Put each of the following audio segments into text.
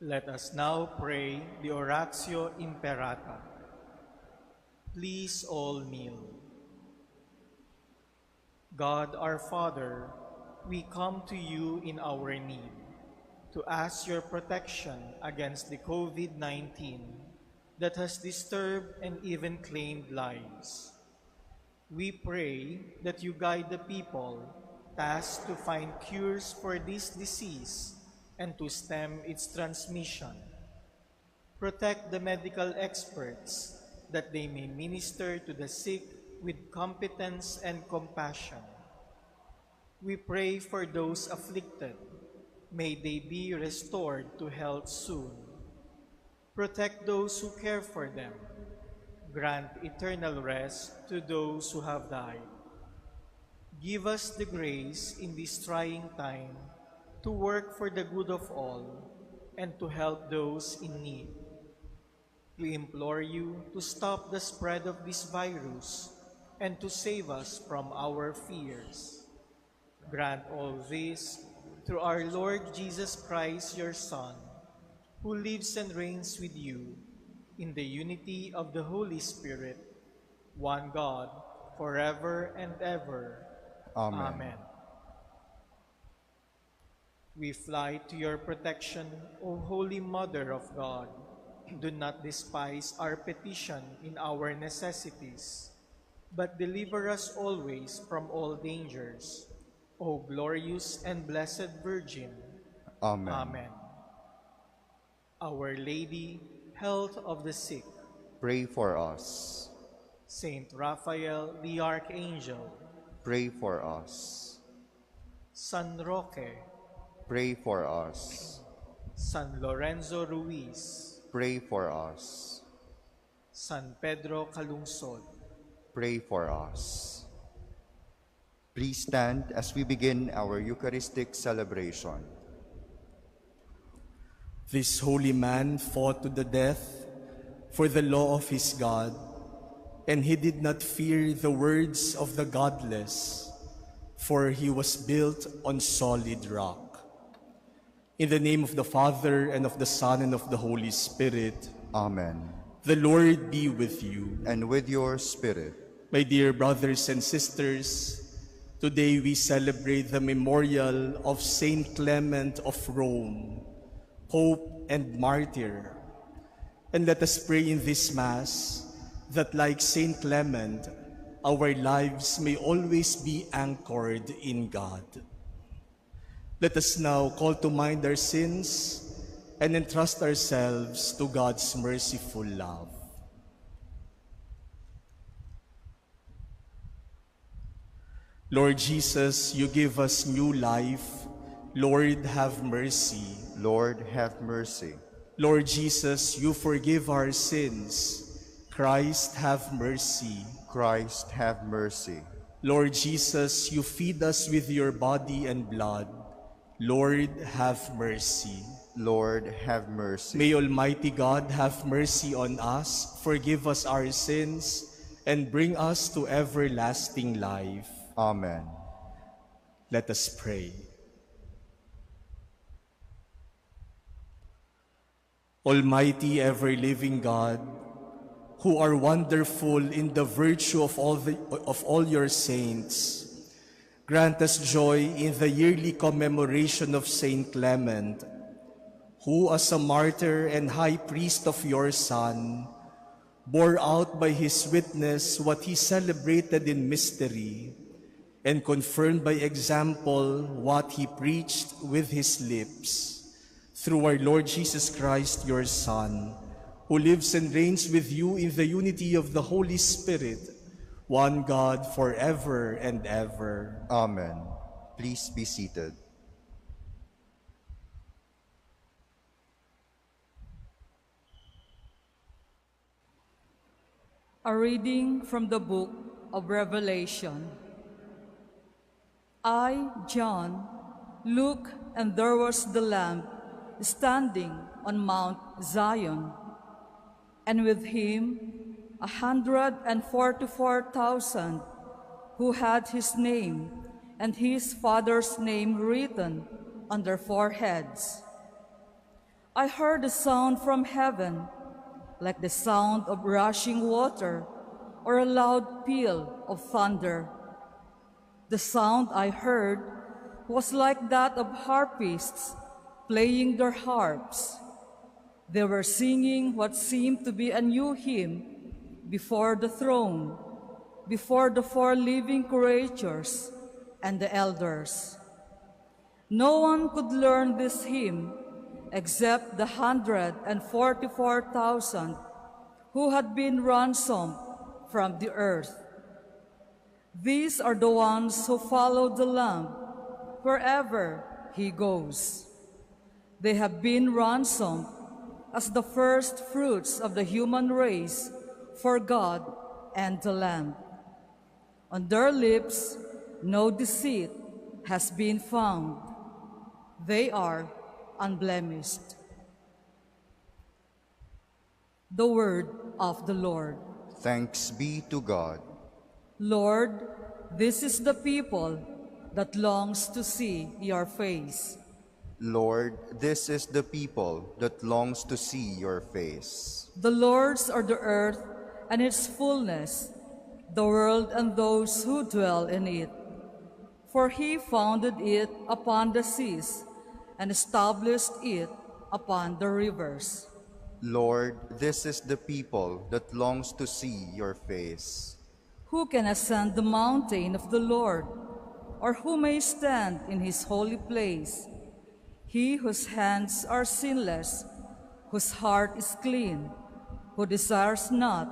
Let us now pray the Oratio Imperata. Please all kneel. God our Father, we come to you in our need to ask your protection against the COVID-19 that has disturbed and even claimed lives. We pray that you guide the people tasked to find cures for this disease and to stem its transmission. Protect the medical experts that they may minister to the sick with competence and compassion. We pray for those afflicted. May they be restored to health soon. Protect those who care for them. Grant eternal rest to those who have died. Give us the grace in this trying time to work for the good of all and to help those in need. We implore you to stop the spread of this virus and to save us from our fears. Grant all this through our Lord Jesus Christ, your Son, who lives and reigns with you in the unity of the Holy Spirit, one God, forever and ever. Amen. Amen. We fly to your protection, O Holy Mother of God. Do not despise our petition in our necessities, but deliver us always from all dangers, O glorious and blessed Virgin. Amen. Amen. Our Lady, health of the sick, Pray for us. Saint Raphael the Archangel, Pray for us. San Roque, Pray for us. San Lorenzo Ruiz, Pray for us. San Pedro Calungsod. Pray for us. Please stand as we begin our Eucharistic celebration. This holy man fought to the death for the law of his God, and he did not fear the words of the godless, for he was built on solid rock. In the name of the Father, and of the Son, and of the Holy Spirit. Amen. The Lord be with you. And with your spirit. My dear brothers and sisters, today we celebrate the memorial of Saint Clement of Rome, Pope and Martyr. And let us pray in this Mass that, like Saint Clement, our lives may always be anchored in God. Let us now call to mind our sins and entrust ourselves to God's merciful love. Lord Jesus, you give us new life. Lord, have mercy. Lord, have mercy. Lord Jesus, you forgive our sins. Christ, have mercy. Christ, have mercy. Lord Jesus, you feed us with your body and blood. Lord, have mercy. Lord, have mercy. May Almighty God have mercy on us, forgive us our sins, and bring us to everlasting life. Amen. Let us pray. Almighty, ever-living God, who are wonderful in the virtue of all your saints, grant us joy in the yearly commemoration of Saint Clement, who as a martyr and high priest of your Son, bore out by his witness what he celebrated in mystery, and confirmed by example what he preached with his lips. Through our Lord Jesus Christ, your Son, who lives and reigns with you in the unity of the Holy Spirit, one God forever and ever. Amen. Please be seated. A reading from the book of Revelation. I, John, looked, and there was the Lamb standing on Mount Zion, and with him 144,000 who had his name and his Father's name written on their foreheads. I heard a sound from heaven, like the sound of rushing water or a loud peal of thunder. The sound I heard was like that of harpists playing their harps. They were singing what seemed to be a new hymn before the throne, before the four living creatures and the elders. No one could learn this hymn except the 144,000 who had been ransomed from the earth. These are the ones who follow the Lamb wherever he goes. They have been ransomed as the first fruits of the human race for God and the Lamb. On their lips no deceit has been found. They are unblemished. The word of the Lord. Thanks be to God. Lord, this is the people that longs to see your face. Lord, this is the people that longs to see your face. The Lord's are the earth and its fullness, the world and those who dwell in it. For he founded it upon the seas and established it upon the rivers. Lord, this is the people that longs to see your face. Who can ascend the mountain of the Lord, or who may stand in his holy place? He whose hands are sinless, whose heart is clean, who desires not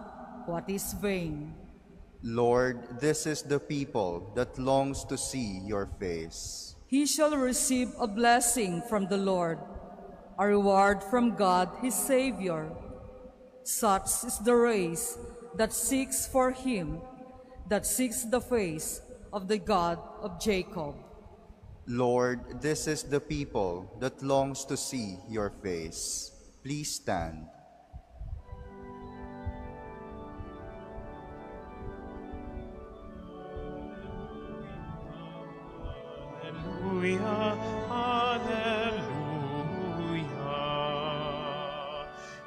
what is vain. Lord, this is the people that longs to see your face. He shall receive a blessing from the Lord, a reward from God his Savior. Such is the race that seeks for him, that seeks the face of the God of Jacob. Lord, this is the people that longs to see your face. Please stand. Hallelujah, hallelujah.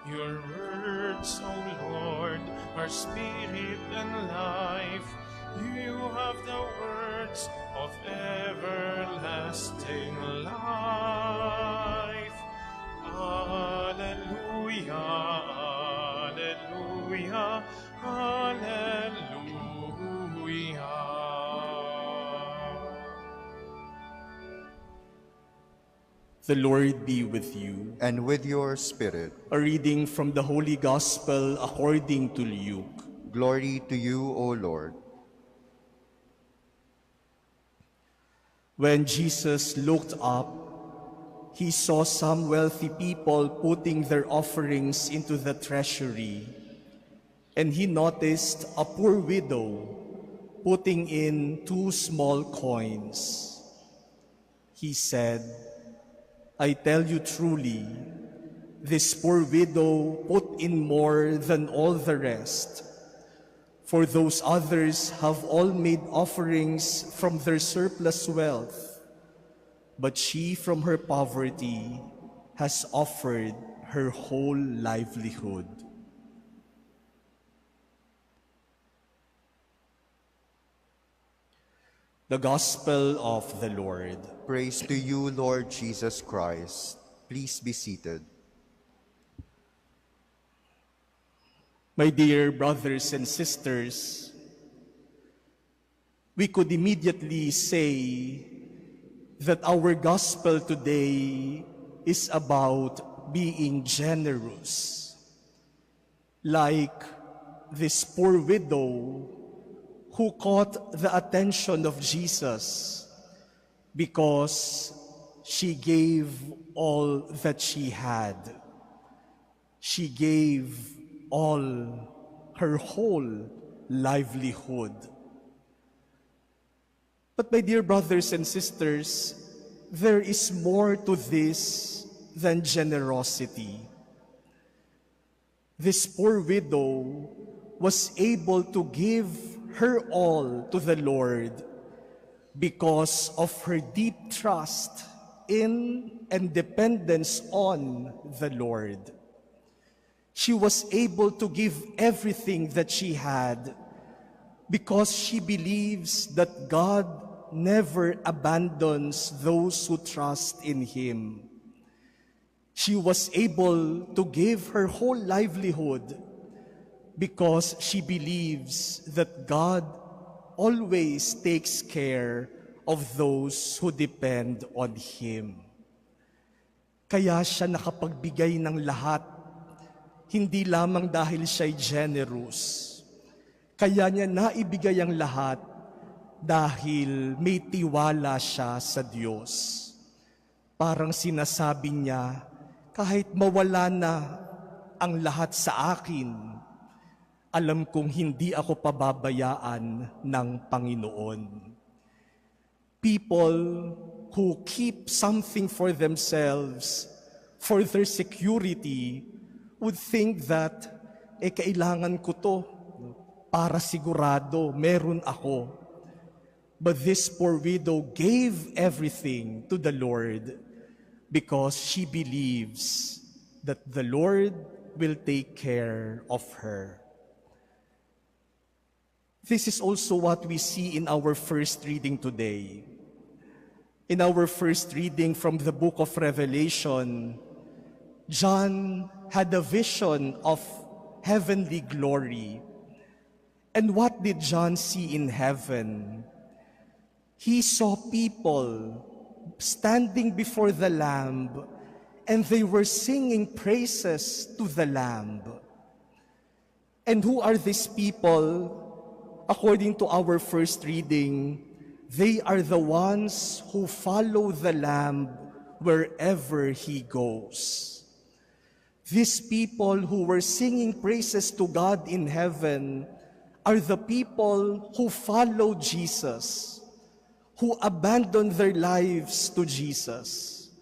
Your words, O Lord, are spirit and life. You have the words of everlasting life. Hallelujah, hallelujah, hallelujah. The Lord be with you. And with your spirit. A reading from the Holy Gospel according to Luke. Glory to you, O Lord. When Jesus looked up, he saw some wealthy people putting their offerings into the treasury, and he noticed a poor widow putting in 2 small coins. He said, I tell you truly, this poor widow put in more than all the rest, for those others have all made offerings from their surplus wealth, but she from her poverty has offered her whole livelihood. The Gospel of the Lord. Praise to you, Lord Jesus Christ. Please be seated. My dear brothers and sisters, we could immediately say that our gospel today is about being generous. Like this poor widow who caught the attention of Jesus because she gave all that she had. She gave all her whole livelihood. But my dear brothers and sisters, there is more to this than generosity. This poor widow was able to give her all to the Lord because of her deep trust in and dependence on the Lord. She was able to give everything that she had because she believes that God never abandons those who trust in Him. She was able to give her whole livelihood because she believes that God always takes care of those who depend on Him. Kaya siya nakapagbigay ng lahat, hindi lamang dahil siya'y generous. Kaya niya naibigay ang lahat dahil may tiwala siya sa Diyos. Parang sinasabi niya, kahit mawala na ang lahat sa akin, alam kong hindi ako pababayaan ng Panginoon. People who keep something for themselves, for their security, would think that, kailangan ko to, para sigurado, meron ako. But this poor widow gave everything to the Lord because she believes that the Lord will take care of her. This is also what we see in our first reading today. In our first reading from the book of Revelation, John had a vision of heavenly glory. And what did John see in heaven? He saw people standing before the Lamb, and they were singing praises to the Lamb. And who are these people? According to our first reading, they are the ones who follow the Lamb wherever He goes. These people who were singing praises to God in heaven are the people who follow Jesus, who abandoned their lives to Jesus,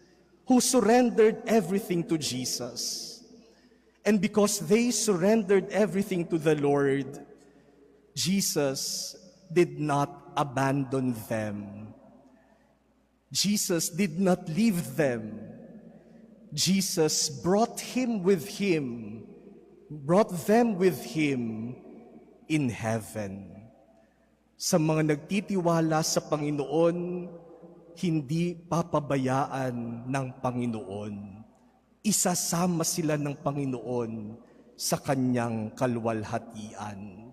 who surrendered everything to Jesus. And because they surrendered everything to the Lord, Jesus did not abandon them. Jesus did not leave them. Jesus brought them with Him in heaven. Sa mga nagtitiwala sa Panginoon, hindi papabayaan ng Panginoon. Isasama sila ng Panginoon sa Kanyang kalwalhatian.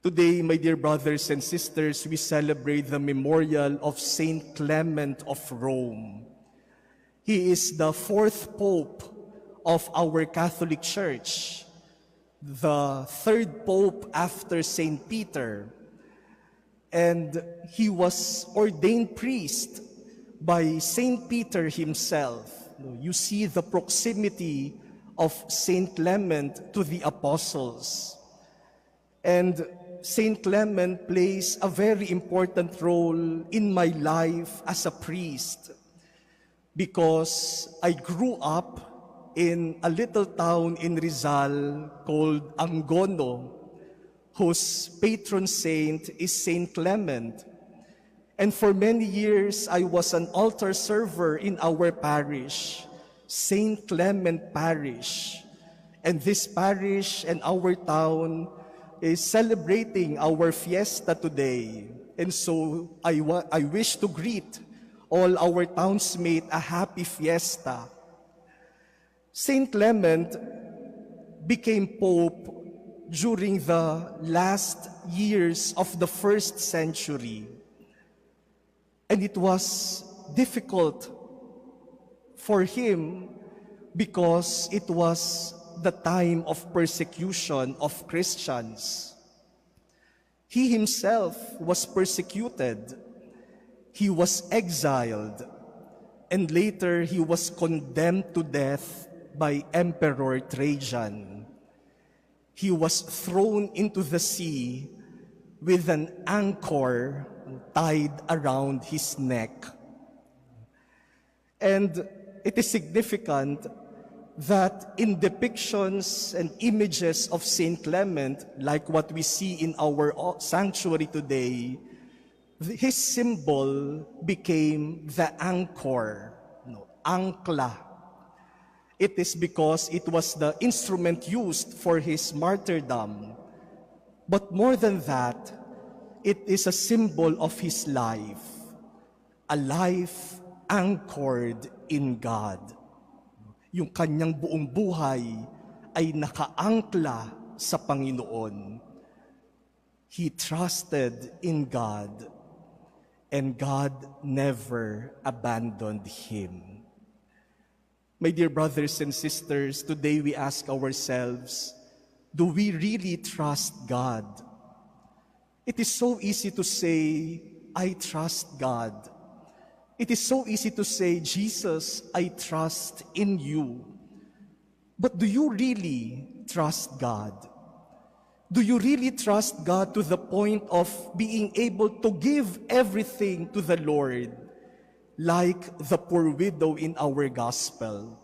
Today, my dear brothers and sisters, we celebrate the memorial of Saint Clement of Rome. He is the fourth Pope of our Catholic Church, the third Pope after Saint Peter. And he was ordained priest by Saint Peter himself. You see the proximity of Saint Clement to the apostles. And Saint Clement plays a very important role in my life as a priest because I grew up in a little town in Rizal called Angono, whose patron saint is Saint Clement. And for many years, I was an altar server in our parish, Saint Clement Parish. And this parish and our town is celebrating our fiesta today. And so I wish to greet all our townsmates a happy fiesta. Saint Clement became Pope during the last years of the first century. And it was difficult for him because it was the time of persecution of Christians. He himself was persecuted. He was exiled. And later he was condemned to death by Emperor Trajan. He was thrown into the sea with an anchor tied around his neck. And it is significant that in depictions and images of Saint Clement, like what we see in our sanctuary today, His symbol became the anchor, ankla. It is because it was the instrument used for his martyrdom. But more than that, it is a symbol of his life, a life anchored in God. Yung kanyang buong buhay ay nakaangkla sa Panginoon. He trusted in God, and God never abandoned him. My dear brothers and sisters, today we ask ourselves, do we really trust God? It is so easy to say, I trust God. It is so easy to say, Jesus, I trust in you. But do you really trust God? Do you really trust God to the point of being able to give everything to the Lord, like the poor widow in our gospel?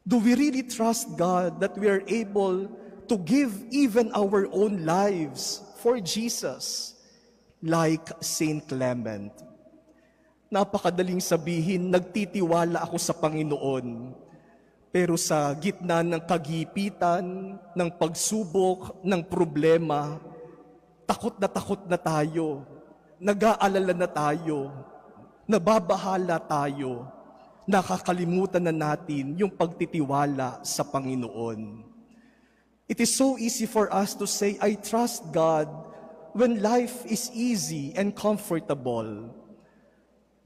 Do we really trust God that we are able to give even our own lives for Jesus, like Saint Clement? Napakadaling sabihin, nagtitiwala ako sa Panginoon. Pero sa gitna ng kagipitan, ng pagsubok, ng problema, takot na tayo, nag-aalala na tayo, nababahala tayo, nakakalimutan na natin yung pagtitiwala sa Panginoon. It is so easy for us to say, I trust God when life is easy and comfortable.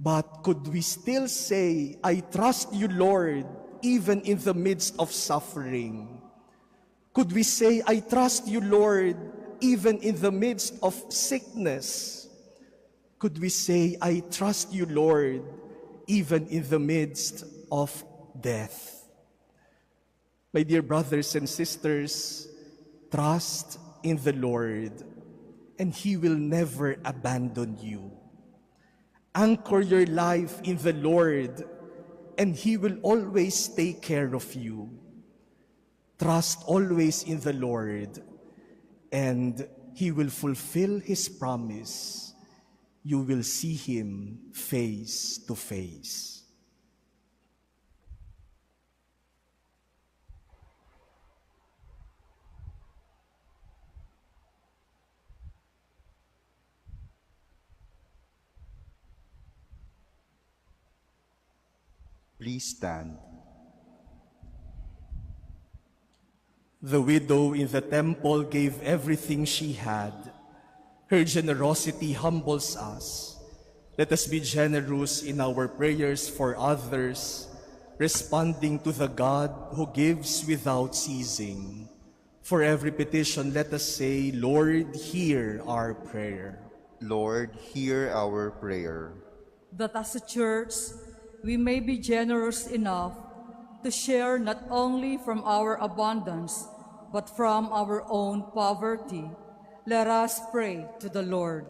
But could we still say, I trust you, Lord, even in the midst of suffering? Could we say, I trust you, Lord, even in the midst of sickness? Could we say, I trust you, Lord, even in the midst of death? My dear brothers and sisters, trust in the Lord, and He will never abandon you. Anchor your life in the Lord, and He will always take care of you. Trust always in the Lord, and He will fulfill His promise. You will see Him face to face. Please stand. The widow in the temple gave everything she had. Her generosity humbles us. Let us be generous in our prayers for others, responding to the God who gives without ceasing. For every petition, let us say, Lord, hear our prayer. Lord, hear our prayer. That as a church, we may be generous enough to share not only from our abundance, but from our own poverty. Let us pray to the Lord.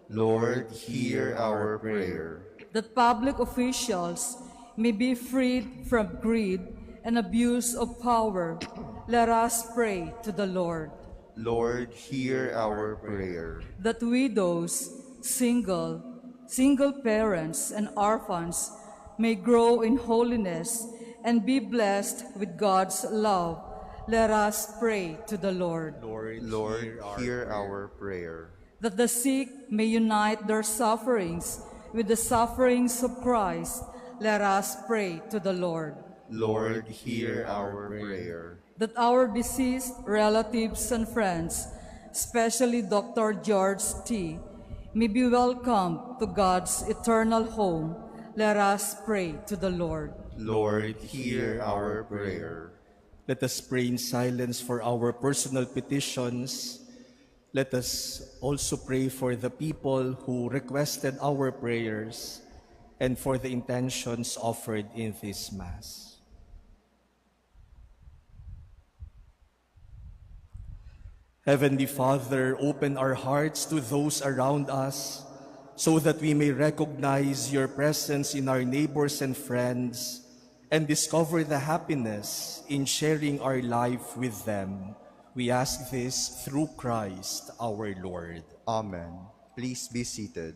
Lord, hear our prayer. That public officials may be freed from greed and abuse of power. Let us pray to the Lord. Lord, hear our prayer. That widows, single parents, and orphans may grow in holiness and be blessed with God's love. Let us pray to the Lord. Lord, hear our prayer. That the sick may unite their sufferings with the sufferings of Christ. Let us pray to the Lord. Lord, hear our prayer. That our deceased relatives and friends, especially Dr. George T., may be welcomed to God's eternal home. Let us pray to the Lord. Lord, hear our prayer. Let us pray in silence for our personal petitions. Let us also pray for the people who requested our prayers and for the intentions offered in this Mass. Heavenly Father, open our hearts to those around us so that we may recognize your presence in our neighbors and friends and discover the happiness in sharing our life with them. We ask this through Christ our Lord. Amen. Please be seated.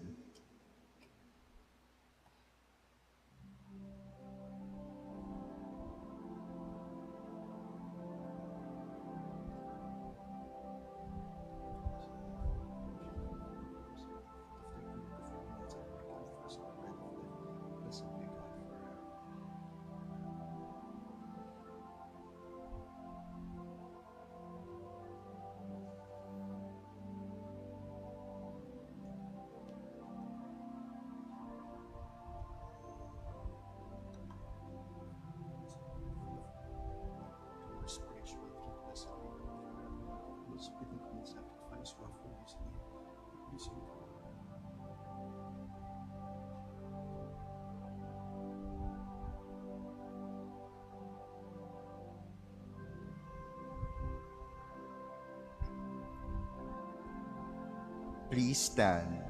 Please stand.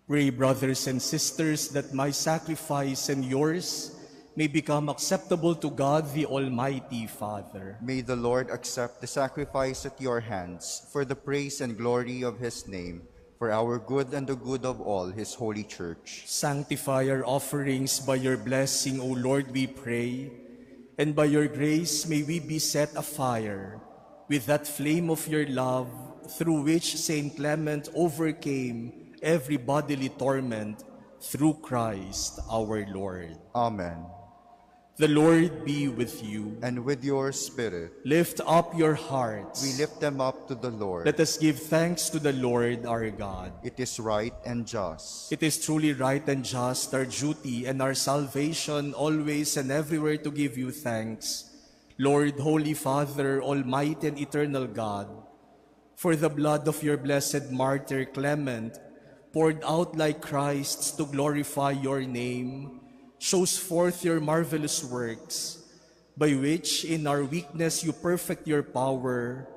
Pray, brothers and sisters, that my sacrifice and yours may become acceptable to God, the Almighty Father. May the Lord accept the sacrifice at your hands for the praise and glory of his name, for our good and the good of all his holy church. Sanctify our offerings by your blessing, O Lord, we pray, and by your grace may we be set afire with that flame of your love, through which Saint Clement overcame every bodily torment, through Christ our Lord. Amen. The Lord be with you. And with your spirit, Lift up your hearts. we lift them up to the Lord. Let us give thanks to the Lord our God. It is right and just. It is truly right and just, our duty and our salvation, always and everywhere to give you thanks, Lord, Holy Father, Almighty and Eternal God, for the blood of your blessed martyr Clement, poured out like Christ's to glorify your name, shows forth your marvelous works, by which in our weakness you perfect your power,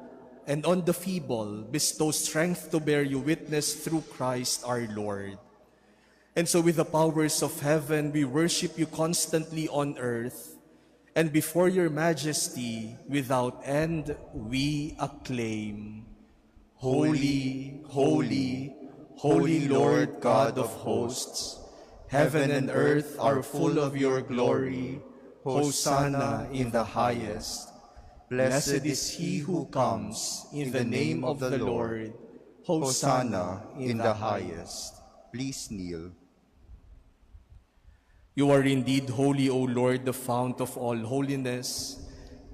and on the feeble bestow strength to bear you witness through Christ our Lord. And so with the powers of heaven we worship you constantly on earth, and before your majesty without end we acclaim, Holy, holy, holy Lord God of hosts, heaven and earth are full of your glory. Hosanna in the highest. Blessed is he who comes in the name of the Lord. Hosanna in the highest. Please kneel. You are indeed holy, O Lord, the fount of all holiness.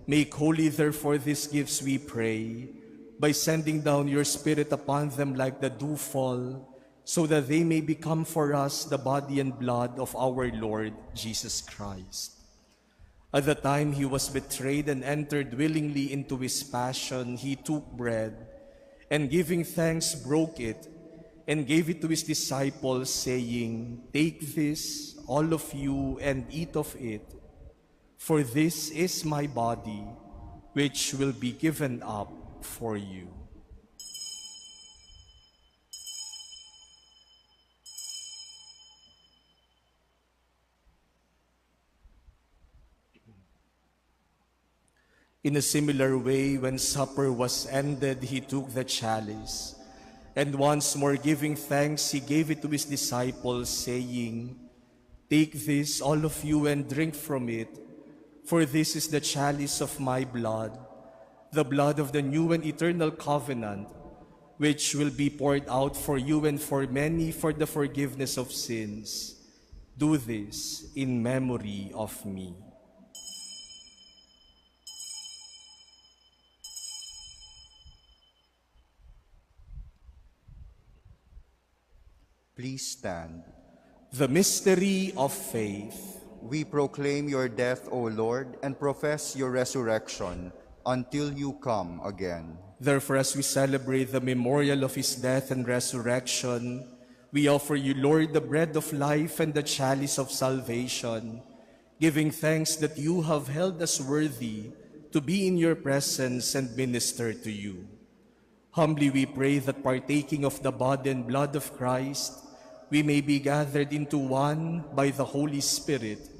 Make holy, therefore, these gifts, we pray, by sending down your Spirit upon them like the dewfall, so that they may become for us the body and blood of our Lord Jesus Christ. At the time he was betrayed and entered willingly into his passion, he took bread, and giving thanks, broke it, and gave it to his disciples, saying, "Take this, all of you, and eat of it, for this is my body, which will be given up for you." In a similar way, when supper was ended, he took the chalice, and once more giving thanks, he gave it to his disciples, saying, "Take this, all of you, and drink from it, for this is the chalice of my blood, the blood of the new and eternal covenant, which will be poured out for you and for many for the forgiveness of sins. Do this in memory of me." Please stand. The mystery of faith. We proclaim your death, O Lord, and profess your resurrection until you come again. Therefore, as we celebrate the memorial of his death and resurrection, we offer you, Lord, the bread of life and the chalice of salvation, giving thanks that you have held us worthy to be in your presence and minister to you. Humbly we pray that partaking of the body and blood of Christ, we may be gathered into one by the Holy Spirit.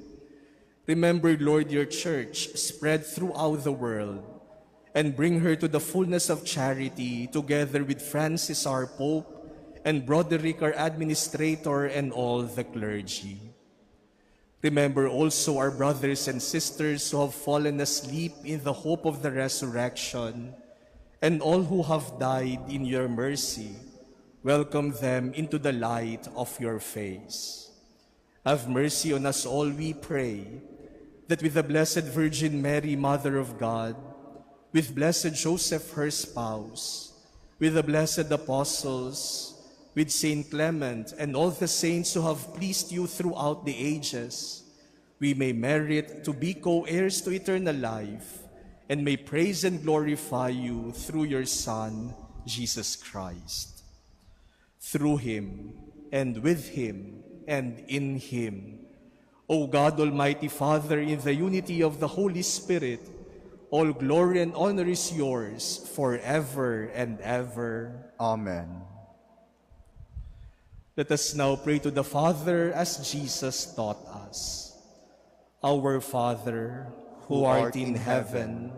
Remember, Lord, your church spread throughout the world, and bring her to the fullness of charity, together with Francis our Pope, and Broderick our Administrator, and all the clergy. Remember also our brothers and sisters who have fallen asleep in the hope of the resurrection, and all who have died in your mercy. Welcome them into the light of your face. Have mercy on us all, we pray, that with the Blessed Virgin Mary, Mother of God, with blessed Joseph, her spouse, with the blessed apostles, with Saint Clement, and all the saints who have pleased you throughout the ages, we may merit to be co-heirs to eternal life, and may praise and glorify you through your Son, Jesus Christ. Through him, and with him, and in him, O God, Almighty Father, in the unity of the Holy Spirit, all glory and honor is yours forever and ever. Amen. Let us now pray to the Father as Jesus taught us. Our Father, who art in heaven,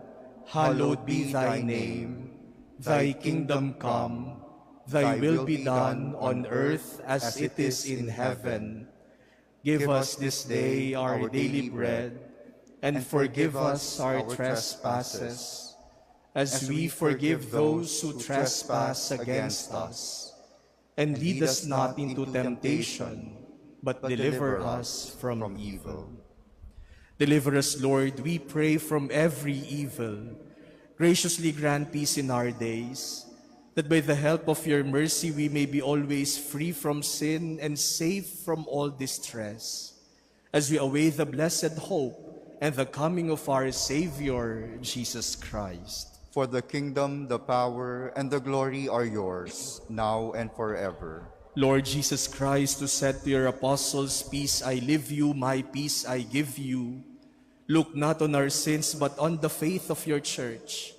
hallowed be thy name. Thy kingdom come, thy will be done on earth as it is in heaven. Give us this day our daily bread, and forgive us our trespasses, as we forgive those who trespass against us. And lead us not into temptation, but deliver us from evil. Deliver us, Lord, we pray, from every evil. Graciously grant peace in our days, that by the help of your mercy we may be always free from sin and safe from all distress, as we await the blessed hope and the coming of our Savior, Jesus Christ. For the kingdom, the power, and the glory are yours, now and forever. Lord Jesus Christ, who said to your apostles, "Peace I leave you, my peace I give you," look not on our sins, but on the faith of your church,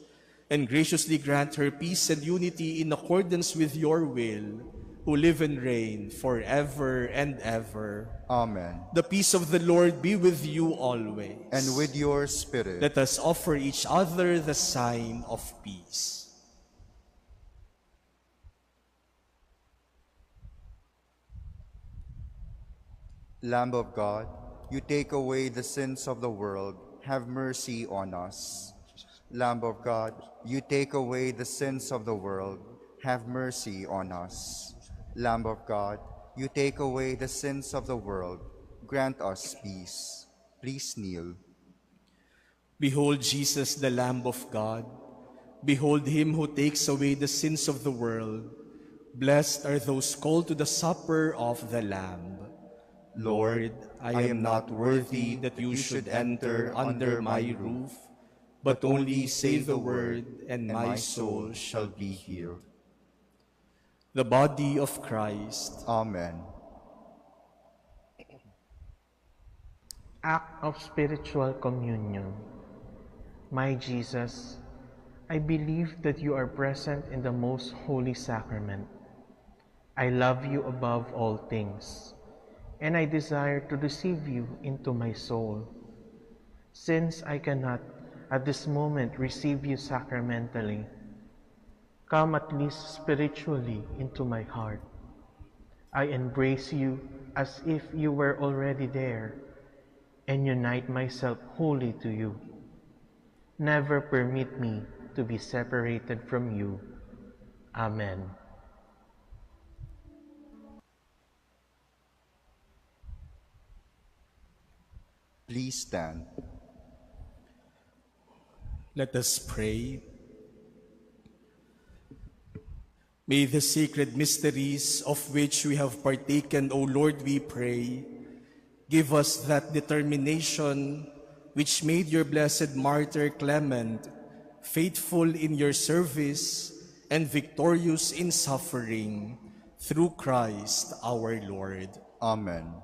and graciously grant her peace and unity in accordance with your will, who live and reign forever and ever. Amen. The peace of the Lord be with you always. And with your spirit. Let us offer each other the sign of peace. Lamb of God, you take away the sins of the world, have mercy on us. Lamb of God, you take away the sins of the world, have mercy on us. Lamb of God, you take away the sins of the world, grant us peace. Please kneel. Behold Jesus, the Lamb of God. Behold him who takes away the sins of the world. Blessed are those called to the supper of the Lamb. Lord, I am not worthy that you should enter under my roof, but only say the word, and my soul shall be healed. The body of Christ. Amen. Act of spiritual communion. My Jesus, I believe that you are present in the most holy sacrament. I love you above all things, and I desire to receive you into my soul. Since I cannot at this moment receive you sacramentally, come at least spiritually into my heart. I embrace you as if you were already there, and unite myself wholly to you. Never permit me to be separated from you. Amen. Please stand. Let us pray. May the sacred mysteries of which we have partaken, O Lord, we pray, give us that determination which made your blessed martyr Clement faithful in your service and victorious in suffering, through Christ our Lord. Amen.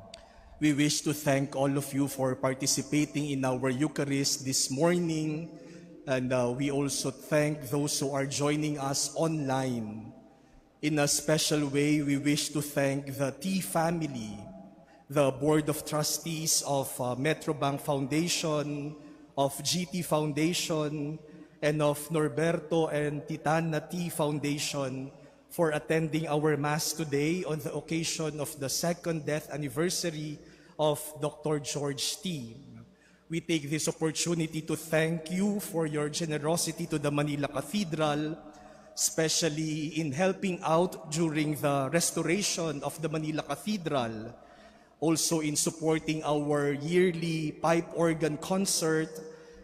We wish to thank all of you for participating in our Eucharist this morning, and we also thank those who are joining us online. In a special way, we wish to thank the T family, the Board of Trustees of Metrobank Foundation, of GT Foundation, and of Norberto and Titana T Foundation for attending our Mass today on the occasion of the second death anniversary of Dr. George T. We take this opportunity to thank you for your generosity to the Manila Cathedral, especially in helping out during the restoration of the Manila Cathedral, also in supporting our yearly pipe organ concert,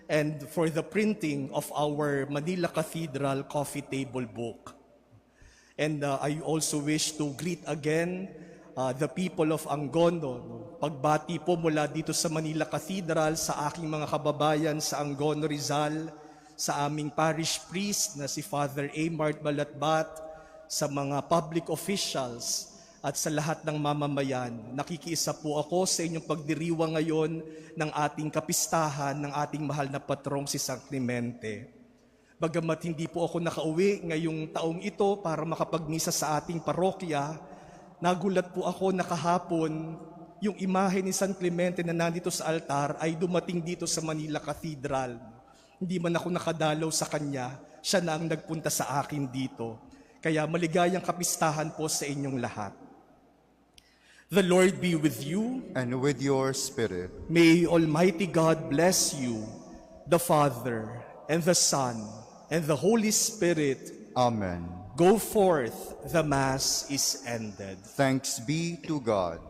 and for the printing of our Manila Cathedral coffee table book. And I also wish to greet again the people of Angono. Pagbati po mula dito sa Manila Cathedral sa aking mga kababayan sa Angono, Rizal, sa aming parish priest na si Father Amart Balatbat, sa mga public officials at sa lahat ng mamamayan. Nakikiisa po ako sa inyong pagdiriwang ngayon ng ating kapistahan ng ating mahal na patrong si San Clemente. Bagamat hindi po ako nakauwi ngayong taong ito para makapagmisa sa ating parokya, nagulat po ako na kahapon yung imahe ni San Clemente na nandito sa altar ay dumating dito sa Manila Cathedral. Hindi man ako nakadalaw sa kanya, siya na ang nagpunta sa akin dito. Kaya maligayang kapistahan po sa inyong lahat. The Lord be with you. And with your spirit. May Almighty God bless you, the Father, and the Son, and the Holy Spirit. Amen. Go forth, the Mass is ended. Thanks be to God.